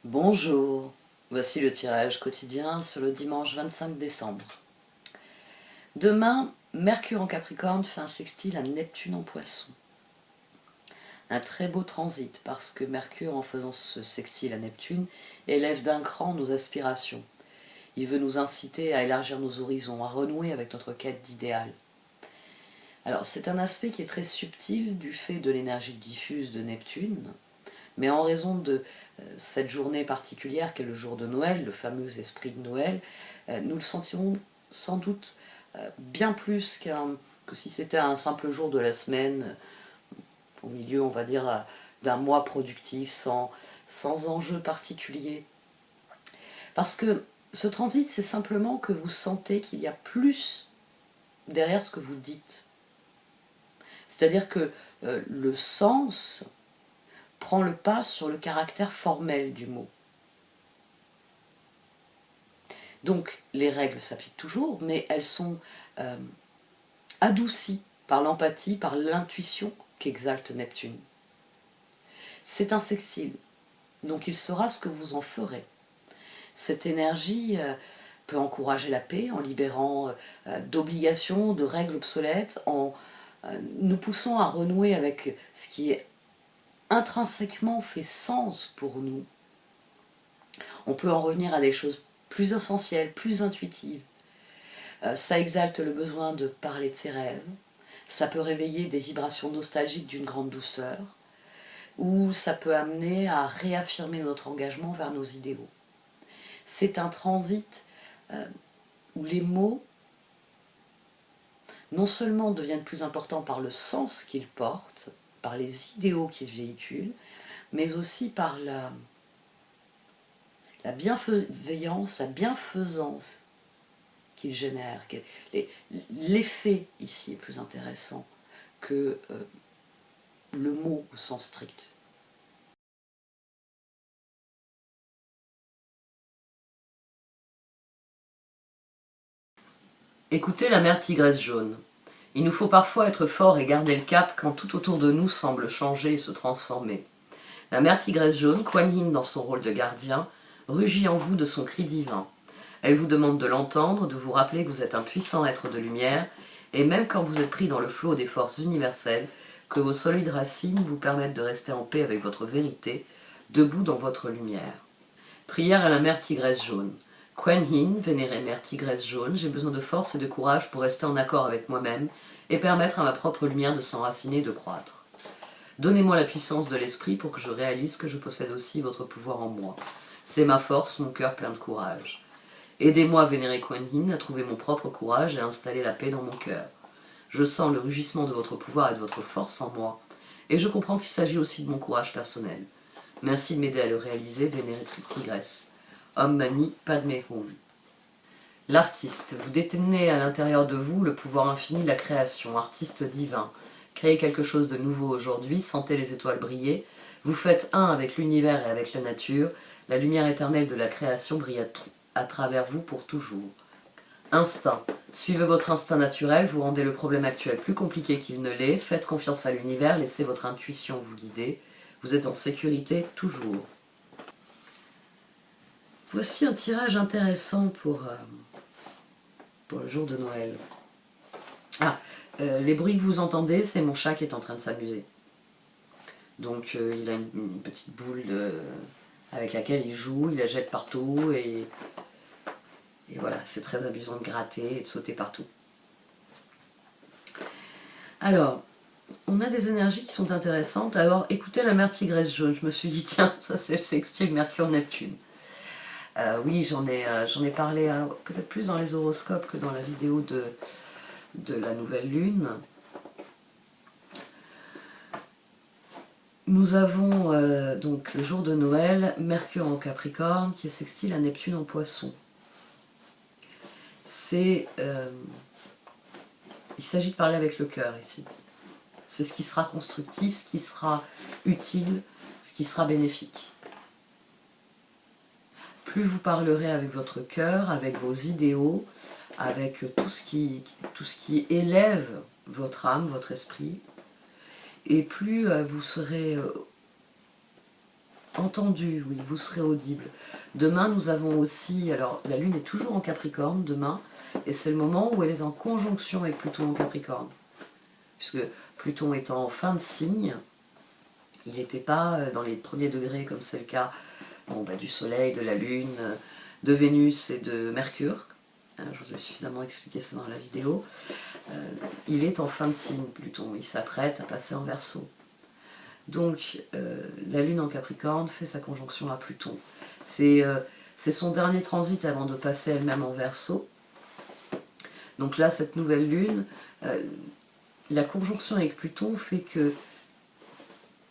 Bonjour, voici le tirage quotidien sur le dimanche 25 décembre. Demain, Mercure en Capricorne fait un sextile à Neptune en Poisson. Un très beau transit parce que Mercure, en faisant ce sextile à Neptune, élève d'un cran nos aspirations. Il veut nous inciter à élargir nos horizons, à renouer avec notre quête d'idéal. Alors c'est un aspect qui est très subtil du fait de l'énergie diffuse de Neptune, mais en raison de cette journée particulière qu'est le jour de Noël, le fameux esprit de Noël, nous le sentirons sans doute bien plus que si c'était un simple jour de la semaine, au milieu, on va dire, d'un mois productif, sans enjeu particulier. Parce que ce transit, c'est simplement que vous sentez qu'il y a plus derrière ce que vous dites. C'est-à-dire que le sens prend le pas sur le caractère formel du mot. Donc les règles s'appliquent toujours, mais elles sont adoucies par l'empathie, par l'intuition qu'exalte Neptune. C'est un sextile, donc il saura ce que vous en ferez. Cette énergie peut encourager la paix en libérant d'obligations, de règles obsolètes, en nous poussant à renouer avec ce qui est intrinsèquement fait sens pour nous. On peut en revenir à des choses plus essentielles, plus intuitives. Ça exalte le besoin de parler de ses rêves, ça peut réveiller des vibrations nostalgiques d'une grande douceur, ou ça peut amener à réaffirmer notre engagement vers nos idéaux. C'est un transit où les mots non seulement deviennent plus importants par le sens qu'ils portent, par les idéaux qu'ils véhiculent, mais aussi par la bienveillance, la bienfaisance qu'ils génèrent. L'effet ici est plus intéressant que le mot au sens strict. Écoutez la mère tigresse jaune. Il nous faut parfois être forts et garder le cap quand tout autour de nous semble changer et se transformer. La mère tigresse jaune, Kuan Yin dans son rôle de gardien, rugit en vous de son cri divin. Elle vous demande de l'entendre, de vous rappeler que vous êtes un puissant être de lumière, et même quand vous êtes pris dans le flot des forces universelles, que vos solides racines vous permettent de rester en paix avec votre vérité, debout dans votre lumière. Prière à la mère tigresse jaune. Kuan Yin, vénérée mère tigresse jaune, j'ai besoin de force et de courage pour rester en accord avec moi-même et permettre à ma propre lumière de s'enraciner et de croître. Donnez-moi la puissance de l'esprit pour que je réalise que je possède aussi votre pouvoir en moi. C'est ma force, mon cœur plein de courage. Aidez-moi, vénéré Kuan Yin, à trouver mon propre courage et à installer la paix dans mon cœur. Je sens le rugissement de votre pouvoir et de votre force en moi, et je comprends qu'il s'agit aussi de mon courage personnel. Merci de m'aider à le réaliser, vénérée tigresse. Om Mani Padme Hum. L'artiste, vous détenez à l'intérieur de vous le pouvoir infini de la création, artiste divin. Créez quelque chose de nouveau aujourd'hui, sentez les étoiles briller, vous faites un avec l'univers et avec la nature, la lumière éternelle de la création brille à travers vous pour toujours. Instinct. Suivez votre instinct naturel, vous rendez le problème actuel plus compliqué qu'il ne l'est, faites confiance à l'univers, laissez votre intuition vous guider, vous êtes en sécurité toujours. Voici un tirage intéressant pour le jour de Noël. Les bruits que vous entendez, c'est mon chat qui est en train de s'amuser. Donc il a une petite boule avec laquelle il joue, il la jette partout et voilà, c'est très amusant de gratter et de sauter partout. Alors, on a des énergies qui sont intéressantes. Alors, écoutez la mère tigresse jaune, je me suis dit, tiens, ça c'est le sextile Mercure-Neptune. Oui, j'en ai parlé peut-être plus dans les horoscopes que dans la vidéo de la nouvelle lune. Nous avons donc le jour de Noël, Mercure en Capricorne qui est sextile à Neptune en Poisson. Il s'agit de parler avec le cœur ici. C'est ce qui sera constructif, ce qui sera utile, ce qui sera bénéfique. Plus vous parlerez avec votre cœur, avec vos idéaux, avec tout ce qui élève votre âme, votre esprit, et plus vous serez entendu, oui, vous serez audible. Demain, nous avons aussi, alors la Lune est toujours en Capricorne demain, et c'est le moment où elle est en conjonction avec Pluton en Capricorne. Puisque Pluton est en fin de signe, il n'était pas dans les premiers degrés comme c'est le cas du Soleil, de la Lune, de Vénus et de Mercure. Je vous ai suffisamment expliqué ça dans la vidéo. Il est en fin de signe, Pluton, il s'apprête à passer en Verseau. Donc la Lune en Capricorne fait sa conjonction à Pluton. C'est son dernier transit avant de passer elle-même en Verseau. Donc là, cette nouvelle Lune, la conjonction avec Pluton fait que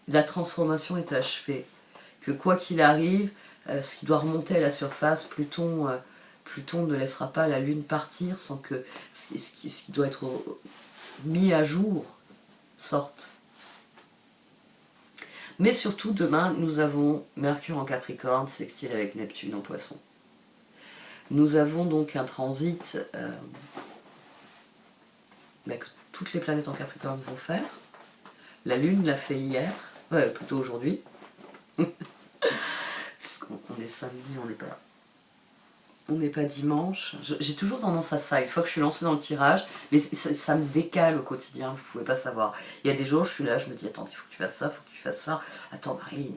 la transformation est achevée. Que quoi qu'il arrive, ce qui doit remonter à la surface, Pluton ne laissera pas la Lune partir sans que ce qui doit être mis à jour sorte. Mais surtout, demain, nous avons Mercure en Capricorne, sextile avec Neptune en Poisson. Nous avons donc un transit que toutes les planètes en Capricorne vont faire. La Lune l'a fait hier, plutôt aujourd'hui. Puisqu'on est samedi, on n'est pas dimanche. J'ai toujours tendance à ça, une fois que je suis lancée dans le tirage, mais ça me décale au quotidien, vous ne pouvez pas savoir. Il y a des jours, je suis là, je me dis, attends, il faut que tu fasses ça, il faut que tu fasses ça. Attends, Marie,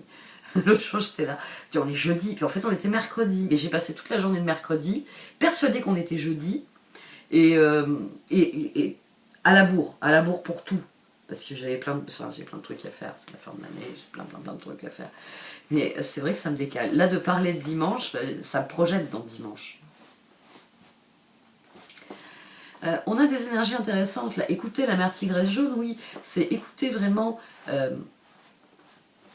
l'autre jour, j'étais là, je dis, on est jeudi, puis en fait, on était mercredi. Mais j'ai passé toute la journée de mercredi, persuadée qu'on était jeudi, et à la bourre pour tout. Parce que j'ai plein de trucs à faire, c'est la fin de l'année, j'ai plein de trucs à faire. Mais c'est vrai que ça me décale. Là, de parler de dimanche, ça me projette dans dimanche. On a des énergies intéressantes là. Écoutez la mer tigresse jaune, oui, c'est écouter vraiment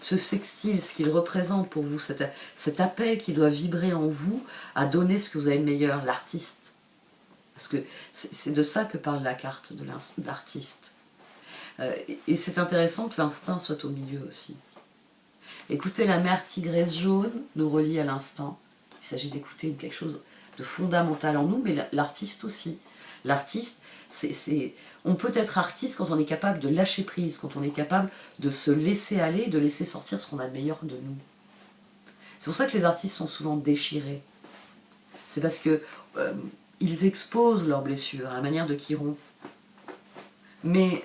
ce sextile, ce qu'il représente pour vous, cet appel qui doit vibrer en vous à donner ce que vous avez de meilleur, l'artiste. Parce que c'est de ça que parle la carte de l'artiste. Et c'est intéressant que l'instinct soit au milieu aussi. Écouter la mer tigresse jaune nous relie à l'instant. Il s'agit d'écouter quelque chose de fondamental en nous, mais l'artiste aussi. L'artiste, on peut être artiste quand on est capable de lâcher prise, quand on est capable de se laisser aller, de laisser sortir ce qu'on a de meilleur de nous. C'est pour ça que les artistes sont souvent déchirés. C'est parce que ils exposent leurs blessures à la manière de Chiron. Mais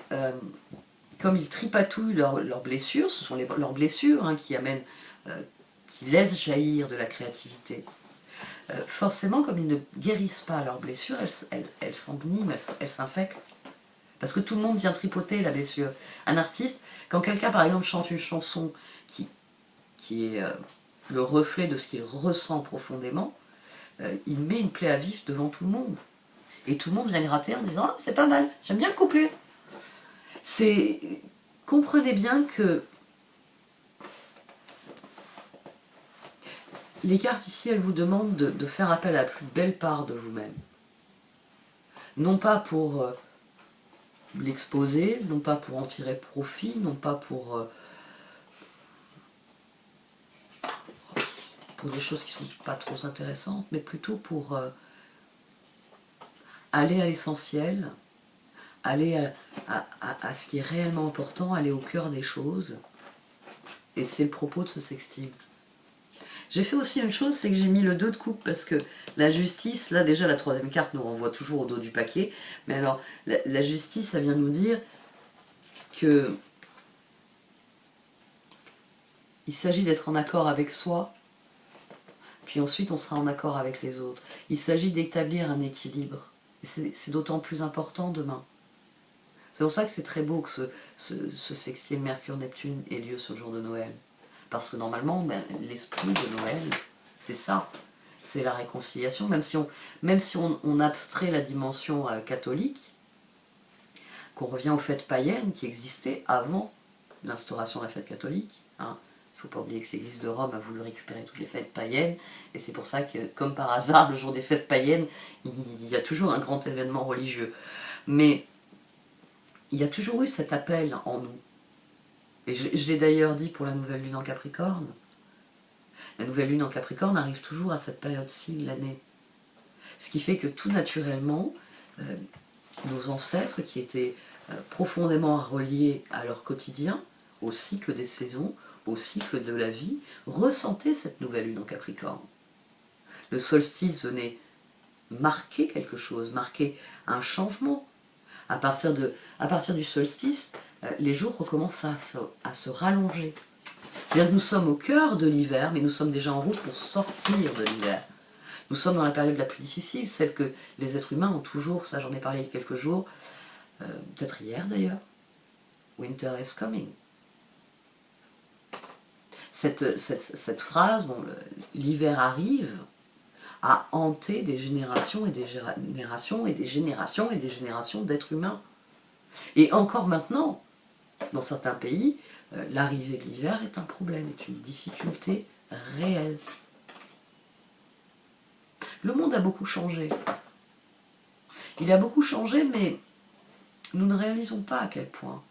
comme ils tripatouillent leurs blessures, ce sont leurs blessures qui laissent jaillir de la créativité. Forcément, comme ils ne guérissent pas leurs blessures, elles s'enveniment, elles s'infectent. Parce que tout le monde vient tripoter la blessure. Un artiste, quand quelqu'un par exemple chante une chanson qui est le reflet de ce qu'il ressent profondément, il met une plaie à vif devant tout le monde. Et tout le monde vient gratter en disant « Ah, c'est pas mal, j'aime bien le couplet ». Comprenez bien que les cartes ici, elles vous demandent de faire appel à la plus belle part de vous-même. Non pas pour l'exposer, non pas pour en tirer profit, non pas pour des choses qui ne sont pas trop intéressantes, mais plutôt pour aller à l'essentiel, aller à ce qui est réellement important, aller au cœur des choses. Et c'est le propos de ce sextile. J'ai fait aussi une chose, c'est que j'ai mis le 2 de coupe, parce que la justice, là déjà la troisième carte nous renvoie toujours au dos du paquet, mais alors la justice, ça vient nous dire que il s'agit d'être en accord avec soi, puis ensuite on sera en accord avec les autres. Il s'agit d'établir un équilibre. C'est d'autant plus important demain. C'est pour ça que c'est très beau que ce sextile Mercure-Neptune ait lieu ce jour de Noël. Parce que normalement, l'esprit de Noël, c'est ça. C'est la réconciliation, même si on abstrait la dimension catholique, qu'on revient aux fêtes païennes qui existaient avant l'instauration de la fête catholique. Il ne faut pas oublier que l'Église de Rome a voulu récupérer toutes les fêtes païennes, et c'est pour ça que, comme par hasard, le jour des fêtes païennes, il y a toujours un grand événement religieux. Mais il y a toujours eu cet appel en nous. Et je l'ai d'ailleurs dit pour la nouvelle lune en Capricorne. La nouvelle lune en Capricorne arrive toujours à cette période-ci de l'année. Ce qui fait que tout naturellement, nos ancêtres qui étaient profondément reliés à leur quotidien, au cycle des saisons, au cycle de la vie, ressentez cette nouvelle lune en Capricorne. Le solstice venait marquer quelque chose, marquer un changement. À partir du solstice, les jours recommencent à se rallonger. C'est-à-dire que nous sommes au cœur de l'hiver, mais nous sommes déjà en route pour sortir de l'hiver. Nous sommes dans la période la plus difficile, celle que les êtres humains ont toujours, ça j'en ai parlé il y a quelques jours, peut-être hier d'ailleurs. Winter is coming. Cette phrase, bon, l'hiver arrive, a hanté des générations et des générations et des générations et des générations d'êtres humains. Et encore maintenant, dans certains pays, l'arrivée de l'hiver est un problème, est une difficulté réelle. Le monde a beaucoup changé. Il a beaucoup changé, mais nous ne réalisons pas à quel point.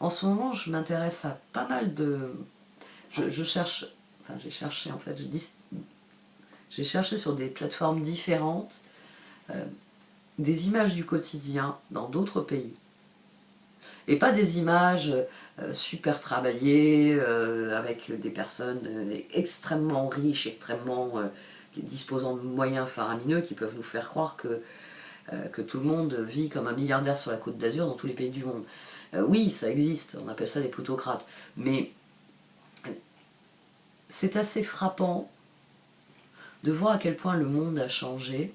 En ce moment, je m'intéresse à pas mal de... j'ai cherché sur des plateformes différentes des images du quotidien dans d'autres pays. Et pas des images super travaillées, avec des personnes extrêmement riches, extrêmement disposant de moyens faramineux qui peuvent nous faire croire que tout le monde vit comme un milliardaire sur la Côte d'Azur dans tous les pays du monde. Oui, ça existe, on appelle ça des plutocrates. Mais c'est assez frappant de voir à quel point le monde a changé,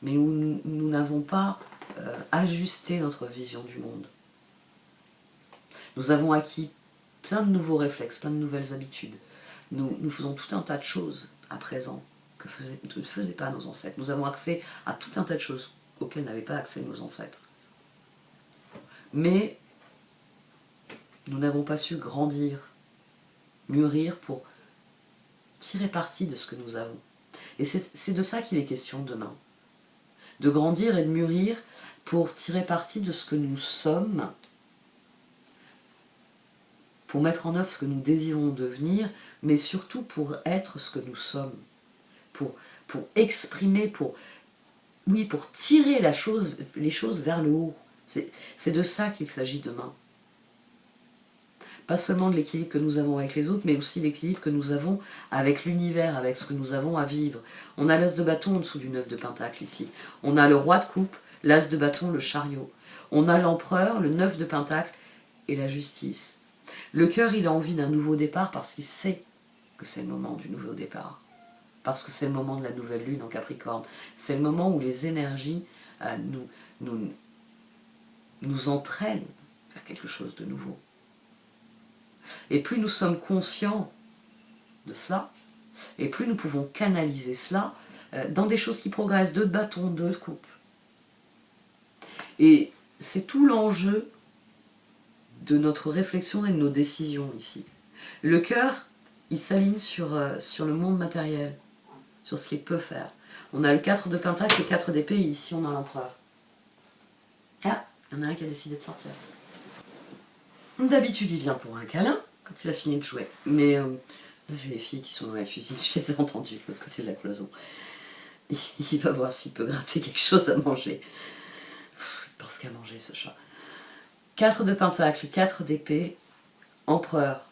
mais où nous n'avons pas ajusté notre vision du monde. Nous avons acquis plein de nouveaux réflexes, plein de nouvelles habitudes. Nous faisons tout un tas de choses à présent que ne faisaient pas nos ancêtres. Nous avons accès à tout un tas de choses auxquelles n'avaient pas accès nos ancêtres. Mais nous n'avons pas su grandir, mûrir pour tirer parti de ce que nous avons. Et c'est de ça qu'il est question demain. De grandir et de mûrir pour tirer parti de ce que nous sommes, pour mettre en œuvre ce que nous désirons devenir, mais surtout pour être ce que nous sommes, pour exprimer, pour tirer les choses vers le haut. C'est de ça qu'il s'agit demain. Pas seulement de l'équilibre que nous avons avec les autres, mais aussi l'équilibre que nous avons avec l'univers, avec ce que nous avons à vivre. On a l'as de bâton en dessous du 9 de pentacle ici. On a le roi de coupe, l'as de bâton, le chariot. On a l'empereur, le 9 de pentacle et la justice. Le cœur, il a envie d'un nouveau départ parce qu'il sait que c'est le moment du nouveau départ. Parce que c'est le moment de la nouvelle lune en Capricorne. C'est le moment où les énergies nous entraînent vers quelque chose de nouveau. Et plus nous sommes conscients de cela, et plus nous pouvons canaliser cela dans des choses qui progressent, 2 de bâton, 2 de coupe. Et c'est tout l'enjeu de notre réflexion et de nos décisions ici. Le cœur, il s'aligne sur le monde matériel, sur ce qu'il peut faire. On a le 4 de pentacle et 4 d'épée, et ici on a l'empereur. Ah, il y en a un qui a décidé de sortir. D'habitude, il vient pour un câlin, quand il a fini de jouer. Mais là, j'ai les filles qui sont dans la cuisine, je les ai entendues de l'autre côté de la cloison. Il va voir s'il peut gratter quelque chose à manger. Il pense qu'à manger, ce chat. 4 de pentacle, 4 d'épée, empereur.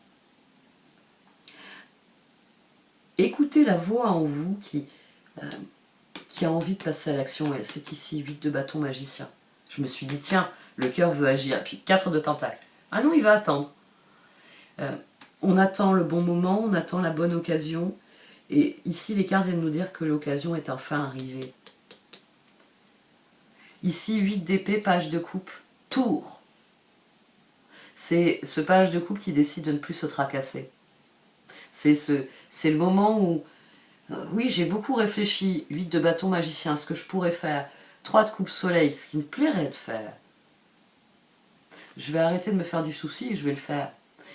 Écoutez la voix en vous qui a envie de passer à l'action. Et c'est ici, 8 de bâton, magicien. Je me suis dit, tiens, le cœur veut agir. Et puis 4 de pentacle. Ah non, il va attendre. On attend le bon moment, on attend la bonne occasion. Et ici, les cartes viennent nous dire que l'occasion est enfin arrivée. Ici, 8 d'épée, page de coupe, tour. C'est ce page de coupe qui décide de ne plus se tracasser. C'est le moment où, oui, j'ai beaucoup réfléchi, 8 de bâton, magicien, ce que je pourrais faire, 3 de coupe, soleil, ce qui me plairait de faire. Je vais arrêter de me faire du souci et je vais le faire.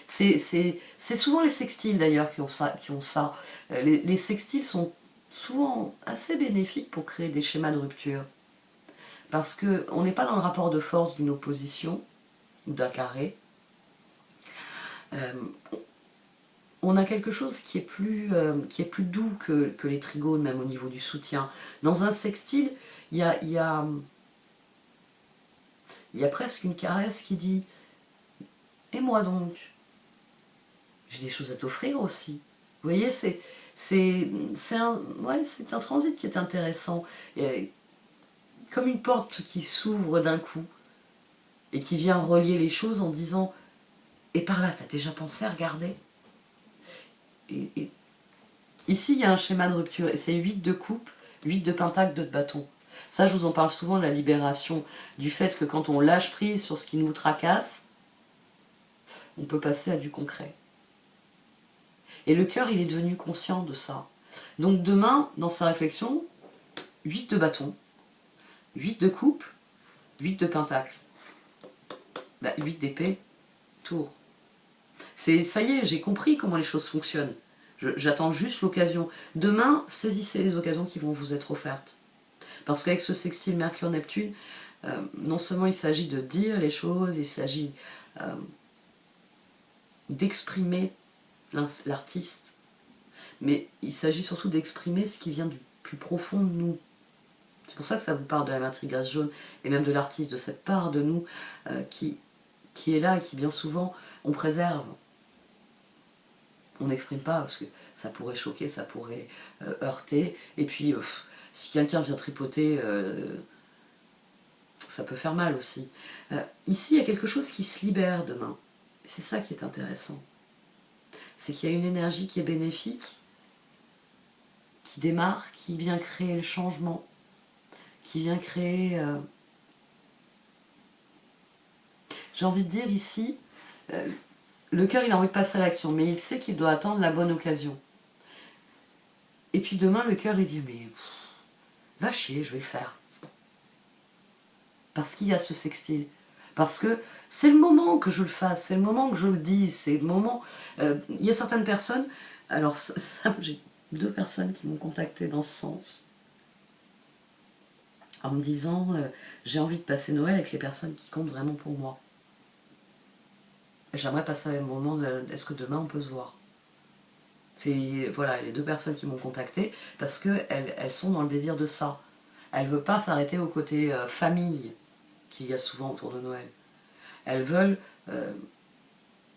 C'est souvent les sextiles d'ailleurs qui ont ça. Les sextiles sont souvent assez bénéfiques pour créer des schémas de rupture. Parce qu'on n'est pas dans le rapport de force d'une opposition ou d'un carré. On a quelque chose qui est plus doux que les trigones, même au niveau du soutien. Dans un sextile, il y a il y a presque une caresse qui dit « Et moi donc ? J'ai des choses à t'offrir aussi. » Vous voyez, c'est un transit qui est intéressant. Et comme une porte qui s'ouvre d'un coup et qui vient relier les choses en disant « Et par là, t'as déjà pensé à regarder ?» et ici, il y a un schéma de rupture, et c'est 8 de coupe, 8 de pentacle, 2 de bâton. Ça, je vous en parle souvent de la libération, du fait que quand on lâche prise sur ce qui nous tracasse, on peut passer à du concret. Et le cœur, il est devenu conscient de ça. Donc demain, dans sa réflexion, 8 de bâton, 8 de coupe, 8 de pentacle. 8 d'épée, tour. Ça y est, j'ai compris comment les choses fonctionnent. J'attends juste l'occasion. Demain, saisissez les occasions qui vont vous être offertes. Parce qu'avec ce sextile Mercure-Neptune, non seulement il s'agit de dire les choses, il s'agit d'exprimer l'artiste, mais il s'agit surtout d'exprimer ce qui vient du plus profond de nous. C'est pour ça que ça vous parle de la matrigrace jaune, et même de l'artiste, de cette part de nous qui est là et qui bien souvent on préserve. On n'exprime pas parce que ça pourrait choquer, ça pourrait heurter, et puis si quelqu'un vient tripoter, ça peut faire mal aussi. Ici, il y a quelque chose qui se libère demain. C'est ça qui est intéressant. C'est qu'il y a une énergie qui est bénéfique, qui démarre, qui vient créer le changement, qui vient créer... J'ai envie de dire ici, le cœur il a envie de passer à l'action, mais il sait qu'il doit attendre la bonne occasion. Et puis demain, le cœur il dit, mais va chier, je vais le faire. Parce qu'il y a ce sextile. Parce que c'est le moment que je le fasse, c'est le moment que je le dise, c'est le moment... il y a certaines personnes, alors j'ai 2 personnes qui m'ont contacté dans ce sens, en me disant, j'ai envie de passer Noël avec les personnes qui comptent vraiment pour moi. J'aimerais passer un moment de, est-ce que demain on peut se voir? C'est voilà, les 2 personnes qui m'ont contacté parce qu'elles sont dans le désir de ça. Elles ne veulent pas s'arrêter au côté famille qu'il y a souvent autour de Noël. Elles veulent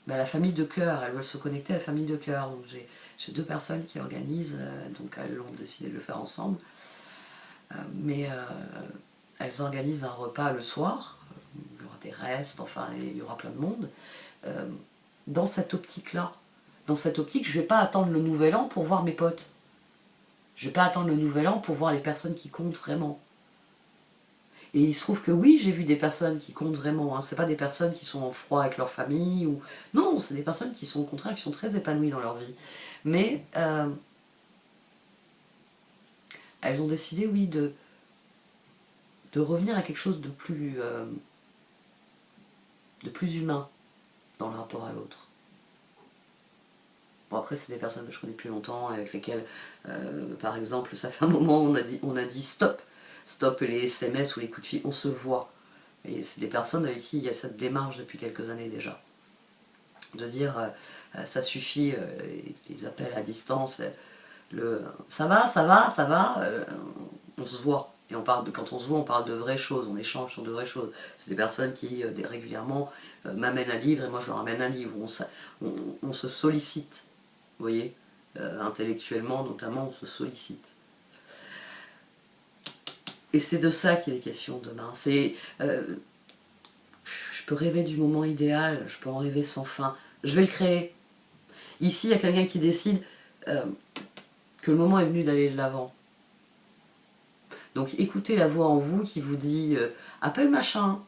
la famille de cœur, elles veulent se connecter à la famille de cœur. Donc j'ai 2 personnes qui organisent, donc elles ont décidé de le faire ensemble. Mais elles organisent un repas le soir, il y aura des restes, enfin il y aura plein de monde. Dans cette optique-là. Dans cette optique, je ne vais pas attendre le nouvel an pour voir mes potes. Je ne vais pas attendre le nouvel an pour voir les personnes qui comptent vraiment. Et il se trouve que oui, j'ai vu des personnes qui comptent vraiment. Hein. Ce n'est pas des personnes qui sont en froid avec leur famille. Ou... Non, c'est des personnes qui sont au contraire, qui sont très épanouies dans leur vie. Mais elles ont décidé, oui, de revenir à quelque chose de plus humain dans le rapport à l'autre. Bon, après, c'est des personnes que je connais depuis longtemps, avec lesquelles, par exemple, ça fait un moment, on a dit stop. Stop les SMS ou les coups de fil, on se voit. Et c'est des personnes avec qui il y a cette démarche depuis quelques années déjà. De dire, ça suffit, les appels à distance, ça va, on se voit. Et quand on se voit, on parle de vraies choses, on échange sur de vraies choses. C'est des personnes qui régulièrement m'amènent un livre et moi je leur amène un livre. On se sollicite, vous voyez, intellectuellement notamment, on se sollicite. Et c'est de ça qu'il est question demain. Je peux rêver du moment idéal, je peux en rêver sans fin. Je vais le créer. Ici, il y a quelqu'un qui décide que le moment est venu d'aller de l'avant. Donc écoutez la voix en vous qui vous dit appelle machin.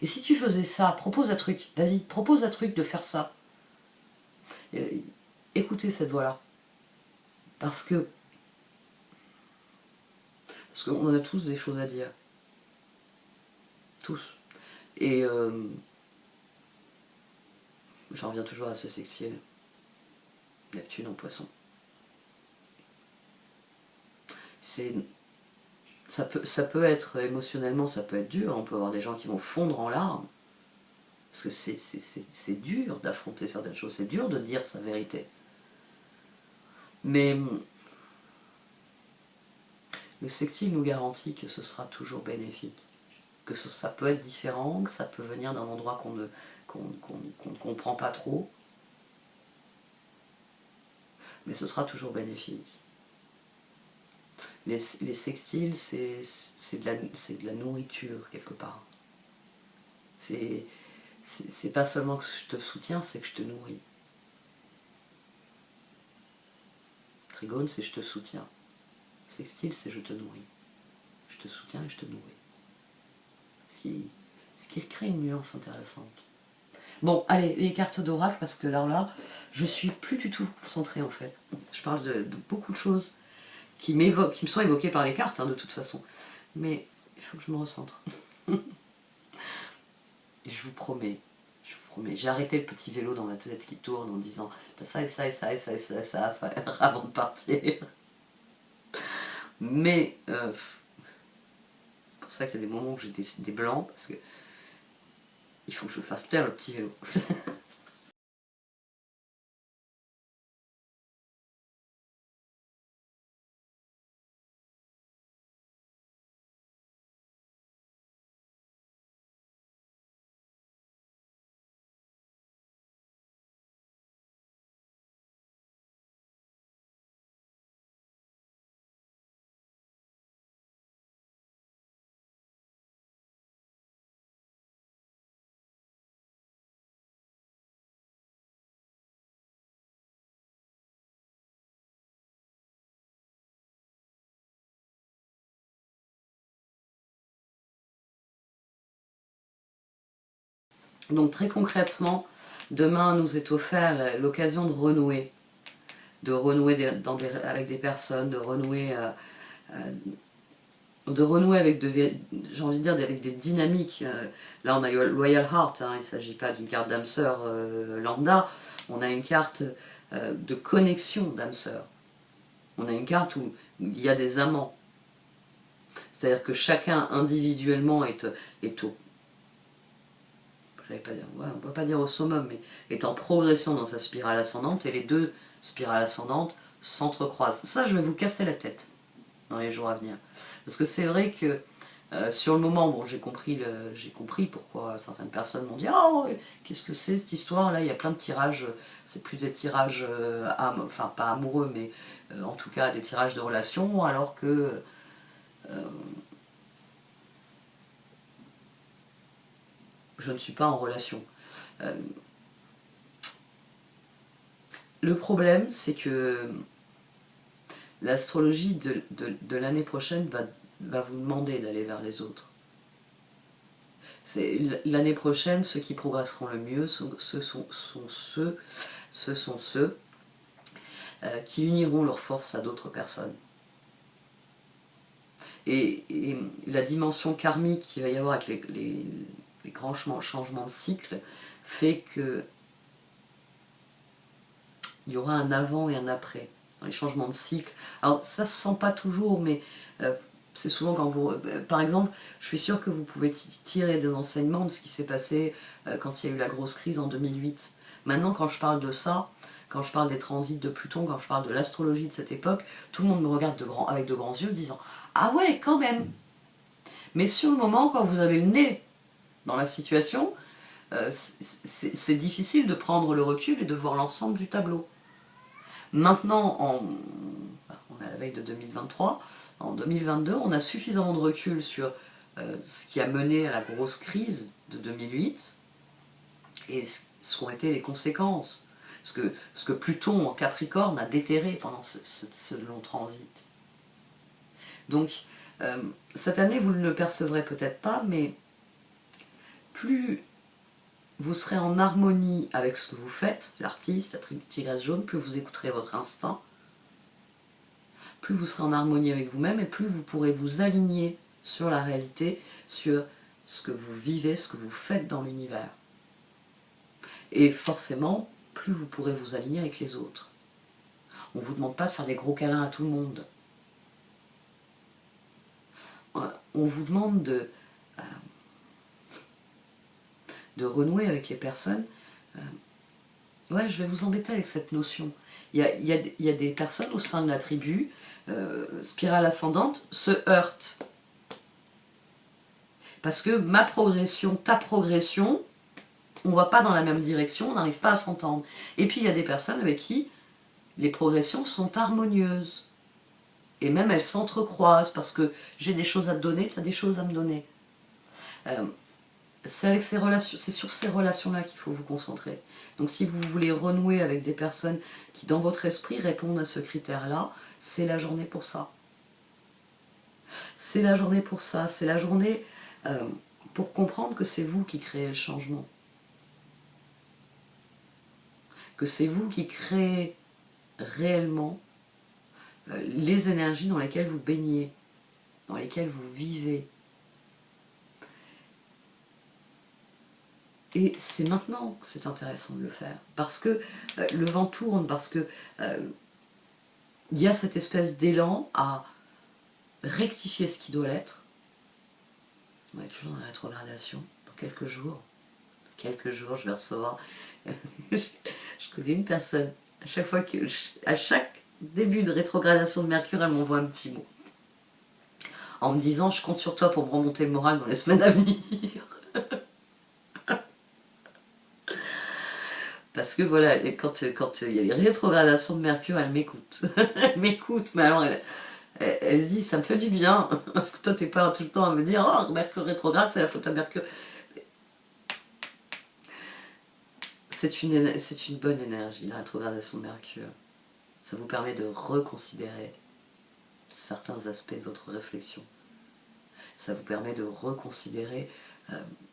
Et si tu faisais ça, propose un truc, vas-y, propose un truc de faire ça. Écoutez cette voix-là. Parce qu'on en a tous des choses à dire. Tous. Et j'en reviens toujours à ce sextile. Neptune en Poisson. Ça peut être émotionnellement, ça peut être dur. On peut avoir des gens qui vont fondre en larmes. Parce que c'est dur d'affronter certaines choses. C'est dur de dire sa vérité. Mais le sextile nous garantit que ce sera toujours bénéfique. que ça peut être différent, que ça peut venir d'un endroit qu'on ne comprend pas trop, mais ce sera toujours bénéfique. Les sextiles, c'est de la nourriture quelque part. C'est pas seulement que je te soutiens, c'est que je te nourris. Trigone, c'est je te soutiens. Sextile, c'est je te nourris. Je te soutiens et je te nourris. Ce qui crée une nuance intéressante. Bon, allez, les cartes d'oracle, parce que là, je suis plus du tout concentrée en fait. Je parle de beaucoup de choses qui me sont évoquées par les cartes, hein, de toute façon. Mais il faut que je me recentre. Je vous promets, j'ai arrêté le petit vélo dans ma tête qui tourne en disant t'as ça et ça et ça et ça et ça et ça à faire avant de partir. Mais c'est pour ça qu'il y a des moments où j'ai des blancs, parce que il faut que je fasse taire le petit vélo. Donc très concrètement, demain nous est offert l'occasion de renouer avec des personnes, de renouer avec, j'ai envie de dire, avec des dynamiques. Là on a eu Loyal Heart, hein, il ne s'agit pas d'une carte d'âme sœur lambda, on a une carte de connexion d'âme sœur. On a une carte où il y a des amants. C'est-à-dire que chacun individuellement est au, on ne va pas dire au summum, mais est en progression dans sa spirale ascendante, et les deux spirales ascendantes s'entrecroisent. Ça, je vais vous casser la tête dans les jours à venir. Parce que c'est vrai que sur le moment, bon, j'ai compris pourquoi certaines personnes m'ont dit « Oh, qu'est-ce que c'est cette histoire ?» Là, il y a plein de tirages, c'est plus des tirages, enfin pas amoureux, mais en tout cas des tirages de relations, alors que je ne suis pas en relation. Le problème, c'est que l'astrologie de l'année prochaine va vous demander d'aller vers les autres. L'année prochaine, ceux qui progresseront le mieux, ce sont ceux qui uniront leurs forces à d'autres personnes. Et la dimension karmique qu'il va y avoir avec les grands changements de cycle fait que il y aura un avant et un après dans les changements de cycle. Alors ça se sent pas toujours, mais c'est souvent quand vous... par exemple, je suis sûre que vous pouvez tirer des enseignements de ce qui s'est passé quand il y a eu la grosse crise en 2008. Maintenant, quand je parle de ça, quand je parle des transits de Pluton, quand je parle de l'astrologie de cette époque, tout le monde me regarde avec de grands yeux disant « Ah ouais, quand même !» Mais sur le moment, quand vous avez le nez dans la situation, c'est difficile de prendre le recul et de voir l'ensemble du tableau. Maintenant, on est à la veille de 2023, en 2022, on a suffisamment de recul sur ce qui a mené à la grosse crise de 2008 et ce qu'ont été les conséquences. Ce que Pluton en Capricorne a déterré pendant ce long transit. Donc, cette année, vous ne le percevrez peut-être pas, mais plus vous serez en harmonie avec ce que vous faites, l'artiste, la tigresse jaune, plus vous écouterez votre instinct, plus vous serez en harmonie avec vous-même et plus vous pourrez vous aligner sur la réalité, sur ce que vous vivez, ce que vous faites dans l'univers. Et forcément, plus vous pourrez vous aligner avec les autres. On ne vous demande pas de faire des gros câlins à tout le monde. On vous demande de renouer avec les personnes. Ouais, je vais vous embêter avec cette notion. Il y a des personnes au sein de la tribu, spirale ascendante, se heurtent. Parce que ma progression, ta progression, on ne va pas dans la même direction, on n'arrive pas à s'entendre. Et puis il y a des personnes avec qui les progressions sont harmonieuses. Et même elles s'entrecroisent parce que j'ai des choses à te donner, tu as des choses à me donner. C'est sur ces relations-là qu'il faut vous concentrer. Donc si vous voulez renouer avec des personnes qui dans votre esprit répondent à ce critère-là, c'est la journée pour ça. C'est la journée pour ça, c'est la journée pour comprendre que c'est vous qui créez le changement. Que c'est vous qui créez réellement les énergies dans lesquelles vous baignez, dans lesquelles vous vivez. Et c'est maintenant que c'est intéressant de le faire, parce que le vent tourne, parce que il y a cette espèce d'élan à rectifier ce qui doit l'être. On est toujours dans la rétrogradation, dans quelques jours. Dans quelques jours, je vais recevoir... je connais une personne, à chaque début de rétrogradation de Mercure, elle m'envoie un petit mot. En me disant, je compte sur toi pour me remonter le moral dans les semaines à venir. Parce que voilà, quand il y a les rétrogradations de Mercure, elle m'écoute. Elle m'écoute, mais alors elle dit, ça me fait du bien. Parce que toi, t'es pas tout le temps à me dire, oh, Mercure rétrograde, c'est la faute à Mercure. C'est une bonne énergie, la rétrogradation de Mercure. Ça vous permet de reconsidérer certains aspects de votre réflexion. Ça vous permet de reconsidérer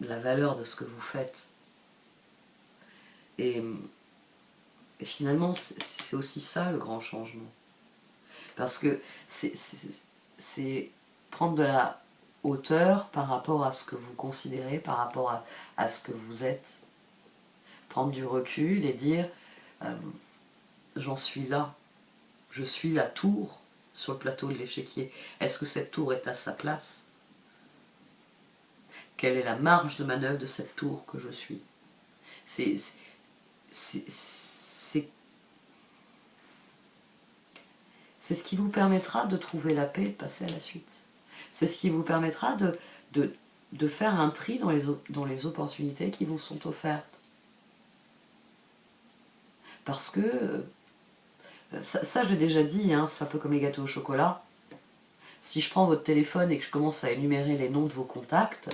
la valeur de ce que vous faites. Et finalement, c'est aussi ça le grand changement. Parce que c'est prendre de la hauteur par rapport à ce que vous considérez, par rapport à ce que vous êtes. Prendre du recul et dire j'en suis là. Je suis la tour sur le plateau de l'échiquier. Est-ce que cette tour est à sa place? Quelle est la marge de manœuvre de cette tour que je suis? C'est ce qui vous permettra de trouver la paix et de passer à la suite. C'est ce qui vous permettra de faire un tri dans les opportunités qui vous sont offertes. Parce que, ça je l'ai déjà dit, hein, c'est un peu comme les gâteaux au chocolat. Si je prends votre téléphone et que je commence à énumérer les noms de vos contacts,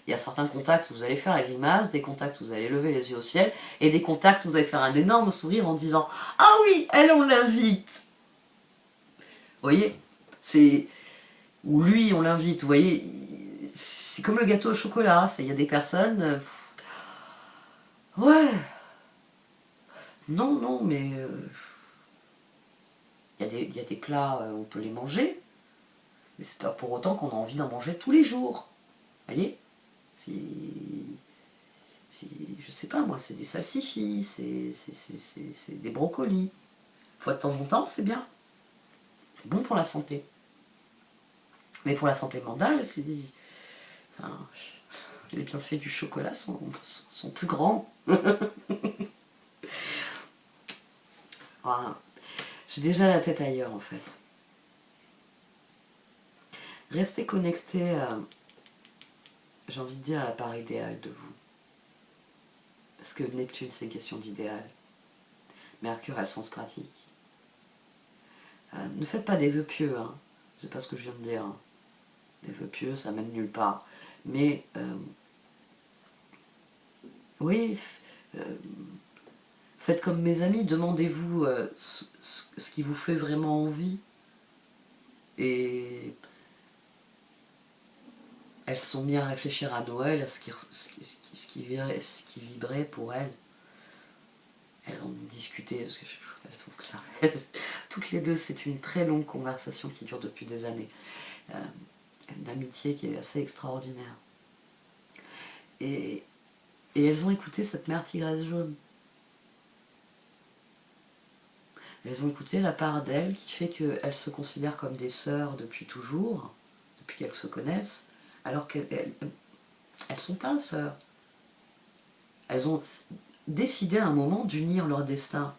il y a certains contacts où vous allez faire la grimace, des contacts où vous allez lever les yeux au ciel, et des contacts où vous allez faire un énorme sourire en disant « Ah oui, elle, on l'invite !» Vous voyez, ou lui, on l'invite, vous voyez, c'est comme le gâteau au chocolat, il y a des personnes... ouais, non, mais... il y a des plats, on peut les manger, mais c'est pas pour autant qu'on a envie d'en manger tous les jours. Vous voyez, je sais pas moi, c'est des salsifis, c'est des brocolis. Une fois de temps en temps, c'est bien. C'est bon pour la santé. Mais pour la santé mentale, enfin, les bienfaits du chocolat sont plus grands. Voilà. J'ai déjà la tête ailleurs en fait. Restez connecté à, j'ai envie de dire, à la part idéale de vous. Parce que Neptune, c'est une question d'idéal. Mercure a le sens pratique. Ne faites pas des vœux pieux, hein. C'est pas ce que je viens de dire. Hein. Des vœux pieux, ça mène nulle part. Mais, oui, faites comme mes amis, demandez-vous ce qui vous fait vraiment envie. Et elles se sont mis à réfléchir à Noël, à ce qui vibrait pour elles. Elles ont discuté, parce que elles trouvent que ça... Toutes les deux, c'est une très longue conversation qui dure depuis des années. Une amitié qui est assez extraordinaire. Et elles ont écouté cette mère tigresse jaune. Elles ont écouté la part d'elles qui fait qu'elles se considèrent comme des sœurs depuis toujours, depuis qu'elles se connaissent, alors qu'elles ne sont pas sœurs. Elles ont décidé à un moment d'unir leur destin.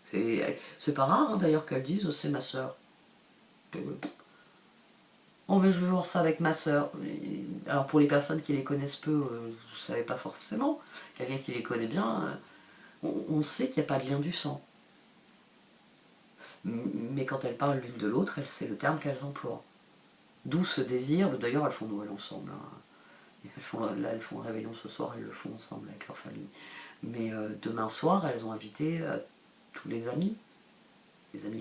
C'est pas rare hein, d'ailleurs qu'elles disent « c'est ma sœur ». Oh mais je veux voir ça avec ma sœur. Alors pour les personnes qui les connaissent peu, vous ne savez pas forcément. Quelqu'un qui les connaît bien, on sait qu'il n'y a pas de lien du sang. Mais quand elles parlent l'une de l'autre, c'est le terme qu'elles emploient. D'où ce désir, d'ailleurs elles font Noël ensemble. Hein. Elles font le réveillon ce soir, elles le font ensemble avec leur famille. Mais demain soir, elles ont invité tous les amis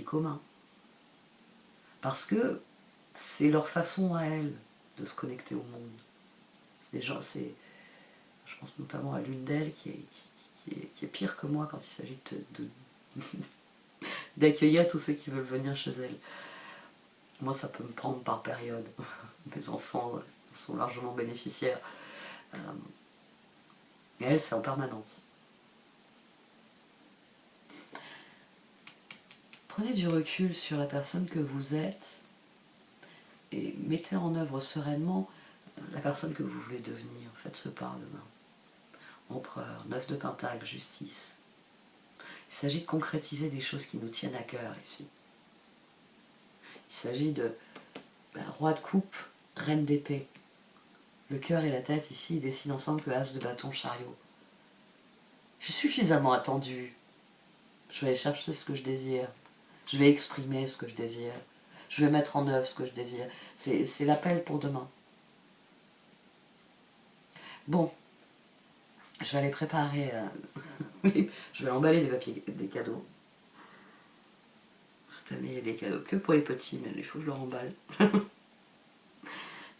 communs. Parce que c'est leur façon à elles de se connecter au monde. C'est des gens, je pense notamment à l'une d'elles qui est pire que moi quand il s'agit d'accueillir tous ceux qui veulent venir chez elle. Moi, ça peut me prendre par période. Mes enfants sont largement bénéficiaires. Et elle, c'est en permanence. Prenez du recul sur la personne que vous êtes et mettez en œuvre sereinement la personne que vous voulez devenir. Faites ce pas demain. Empereur, 9 de Pentacle, justice. Il s'agit de concrétiser des choses qui nous tiennent à cœur ici. Il s'agit de roi de coupe, reine d'épée. Le cœur et la tête ici dessinent ensemble que as de bâton, chariot. J'ai suffisamment attendu. Je vais aller chercher ce que je désire. Je vais exprimer ce que je désire. Je vais mettre en œuvre ce que je désire. C'est l'appel pour demain. Bon, je vais aller préparer... je vais emballer des papiers, des cadeaux. Cette année, il y a des cadeaux que pour les petits, mais il faut que je leur emballe.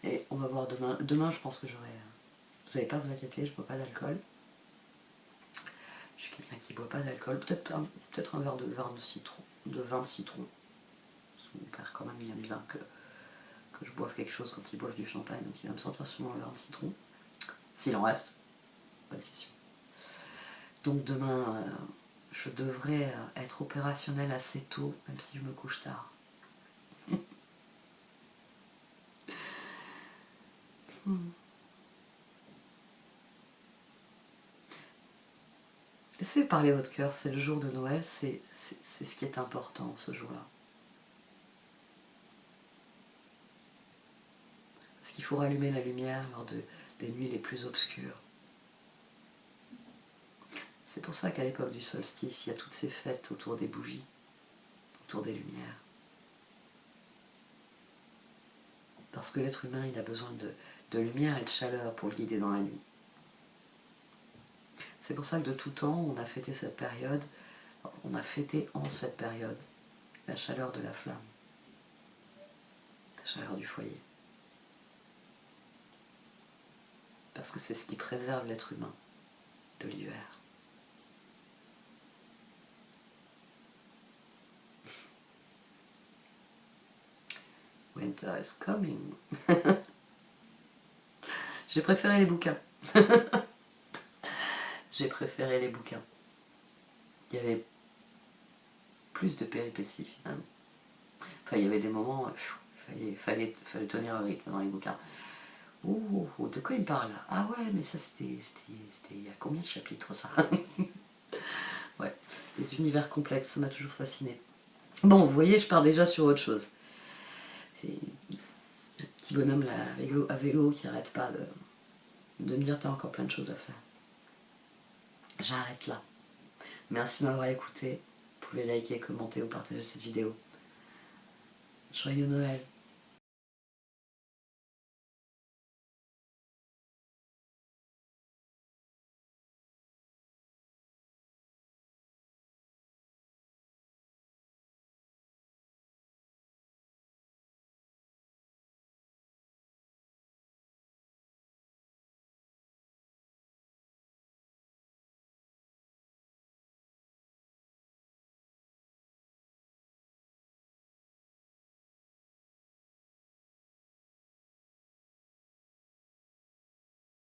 Et on va voir demain. Demain, je pense que j'aurai... Vous n'allez pas vous inquiéter, je ne bois pas d'alcool. Je suis quelqu'un qui ne boit pas d'alcool. Peut-être un verre de vin de citron. Parce que mon père, quand même, il aime bien que je boive quelque chose quand il boive du champagne. Donc il va me sortir souvent un verre de citron. S'il en reste. Bonne question. Donc demain, je devrais être opérationnelle assez tôt, même si je me couche tard. Laissez parler votre cœur, c'est le jour de Noël, c'est ce qui est important ce jour-là. Parce qu'il faut rallumer la lumière lors des nuits les plus obscures. C'est pour ça qu'à l'époque du solstice, il y a toutes ces fêtes autour des bougies, autour des lumières. Parce que l'être humain, il a besoin de lumière et de chaleur pour le guider dans la nuit. C'est pour ça que de tout temps, on a fêté cette période, on a fêté en cette période la chaleur de la flamme, la chaleur du foyer. Parce que c'est ce qui préserve l'être humain de l'hiver. Winter is coming. J'ai préféré les bouquins. J'ai préféré les bouquins. Il y avait plus de péripéties finalement. Enfin, il y avait des moments, il fallait tenir un rythme dans les bouquins. Oh, de quoi il me parle? Ah ouais, mais ça c'était il y a combien de chapitres ça? Ouais, les univers complexes, ça m'a toujours fasciné. Bon, vous voyez, je pars déjà sur autre chose. C'est un petit bonhomme là, à vélo qui n'arrête pas de me dire t'as encore plein de choses à faire. J'arrête là. Merci de m'avoir écouté. Vous pouvez liker, commenter ou partager cette vidéo. Joyeux Noël!